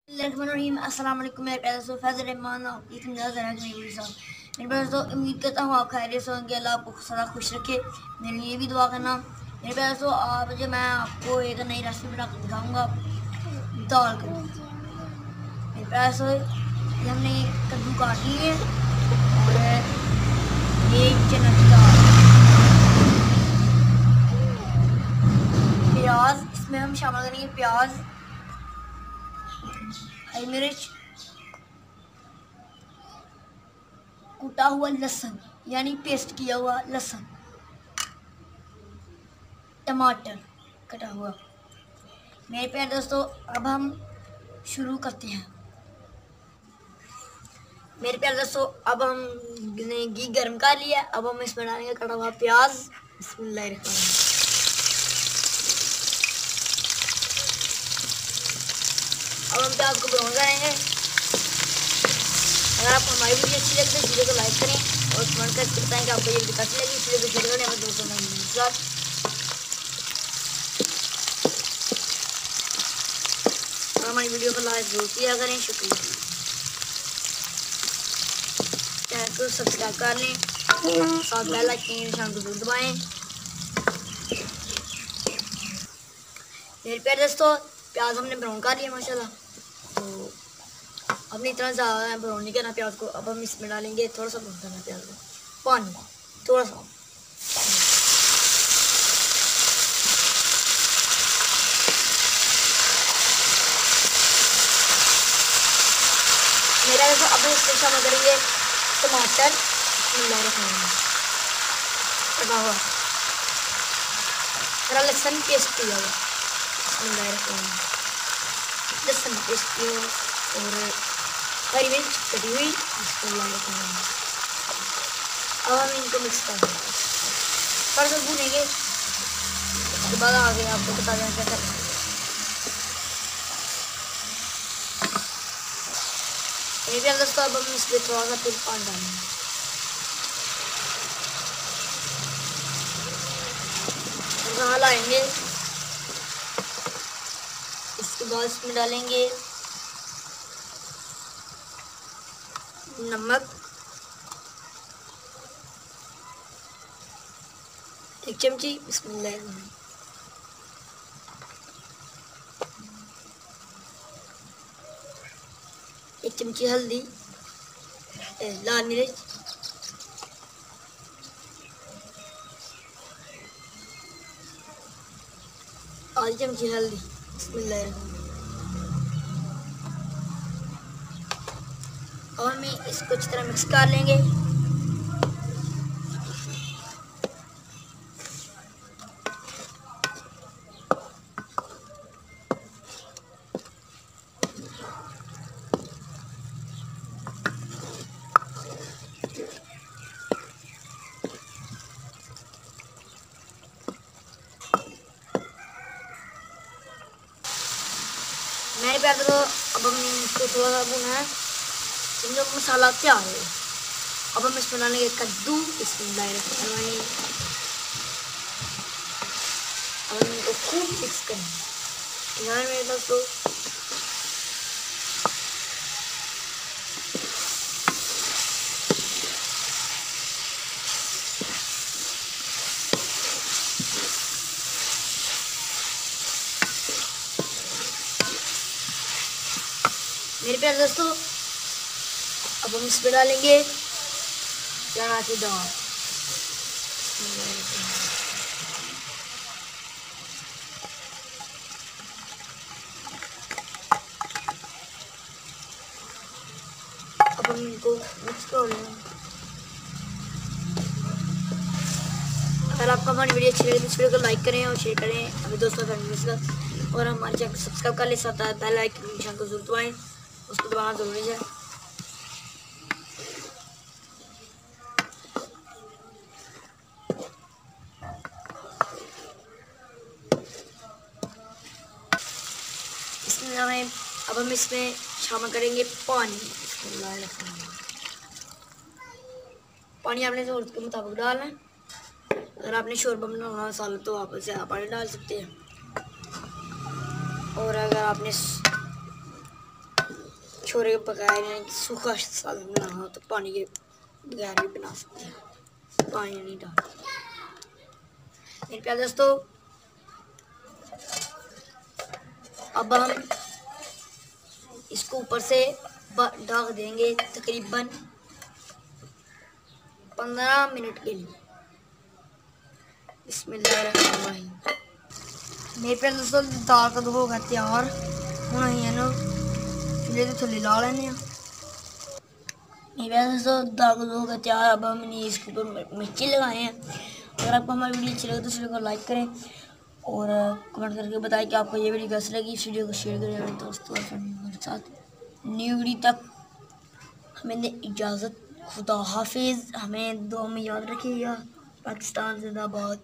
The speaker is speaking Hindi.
अस्सलाम वालेकुम। मेरे प्यारे दोस्तों फैज़ल रहमान मेरे पास तो उम्मीद करता हूँ आप खैरियत से होंगे। अल्लाह आपको सदा खुश रखे। मेरे लिए भी दुआ करना। मेरे प्यारे दोस्तों आज मैं आपको एक नई रेसिपी बना कर दिखाऊँगा दाल कद्दू। मेरे प्यारे दोस्तों हमने कद्दू काट लिए और ये चना की दाल, प्याज, इसमें हम शामिल करेंगे प्याज, हरी मिर्च, कुटा हुआ लहसुन यानी पेस्ट किया हुआ लहसुन, टमाटर कटा हुआ। मेरे प्यारे दोस्तों अब हम शुरू करते हैं। मेरे प्यारे दोस्तों अब हमने घी गर्म कर लिया। अब हम इसमें डालेंगे कटा हुआ प्याज। बिस्मिल्लाहिर्रहमानिर्रहीम। अब हम प्याज को ब्राउन करेंगे। अगर आपको हमारी वीडियो अच्छी लगे तो वीडियो को लाइक करें और कमेंट करके बताएं कि आपको ये वीडियो कैसी लगी। वीडियो को शेयर करें हमारे दोस्तों के साथ। और हमारी वीडियो को लाइक जरूर किया करें। शुक्रिया। चैनल को सब्सक्राइब कर लें, साथ बेल आइकन के निशान को जरूर दबाएं। मेरे प्यारे दोस्तों प्याज हमने ब्राउन कर लिया माशाल्लाह। तो हमने इतना ज़्यादा ब्राउन नहीं करना प्याज को। अब हम इसमें डालेंगे थोड़ा सा ब्राउन करना प्याज को, पानी थोड़ा सा। मेरा दोस्तों अब इसमें शामिल करेंगे टमाटर कटा हुआ, थोड़ा लहसुन पेस्ट किया हुआ, लहसुन पेस्ट किया हुआ और हरी मिर्च कटी हुई। अब हम इनको मिक्स कर देंगे, थोड़ा सा भूनेंगे। उसके बाद आगे आपको बता दें क्या करना है। मेरे प्यारे दोस्तों अब हम इसमें थोड़ा सा फिर पानी डालेंगे। हलाएंगे। इसके बाद इसमें डालेंगे नमक 1 चमची, बिस्मिल्लाहिर्रहमानिर्रहीम। एक चमची हल्दी, लाल मिर्च, आधी चमची हल्दी, बिस्मिल्लाहिर्रहमानिर्रहीम। और हम इसको अच्छी तरह मिक्स कर लेंगे। मेरे प्यारे दोस्तों अब हम इसको थोड़ा सा भूना है। समझो मसाला तैयार है। अब हम इसमें डालेंगे कद्दू, बिस्मिल्लाहिर्रहमानिर्रहीम। और इनको खूब मिक्स करेंगे। यहाँ मेरे दोस्तों मेरे प्यारे दोस्तों अब हम इसमें डालेंगे चना की दाल। अब हम इनको मिक्स कर लेंगे। अगर आपको हमारी वीडियो अच्छी लगे तो इस वीडियो को लाइक करें और शेयर करें अपने दोस्तों फैमिली के साथ। और हमारे चैनल को सब्सक्राइब कर लें, साथ बेल आइकन के निशान को जरूर दबाएं, उसको दबाना जरूरी है। इसमें अब हम इसमें शामिल करेंगे पानी। पानी आपने ज़रूरत के मुताबिक डालना है। अगर आपने शोरबा बनाना मसाला तो आप उसे पानी डाल सकते हैं। और अगर आपने छोरे के बगैर यानी सूखा सालन बनाना हो तो पानी के बगैर भी बना सकते हैं, पानी नहीं डाल। मेरे प्यारे दोस्तों, अब हम इसको ऊपर से ढक देंगे तकरीबन 15 मिनट के लिए। बिस्मिल्लाहिर्रहमानिर्रहीम। मेरे प्यारे दोस्तों, दाल का हो गया तैयार हूँ अं ना चूल्हे तो थले ला लें। मेरे प्यारे दोस्तों, दाल का हो गया तैयार। अब हमने इसके ऊपर मिर्ची लगाए हैं। अगर आपको हमारी वीडियो अच्छी लगे तो इस वीडियो को लाइक करें और कमेंट करके बताएं कि आपको ये वीडियो कैसी लगी। इस वीडियो को शेयर करें अपने दोस्तों और फैमिली के साथ। न्यू वीडियो तक हमें दे इजाज़त। खुदा हाफिज़। हमें दुआ में याद रखिएगा। पाकिस्तान जिंदाबाद।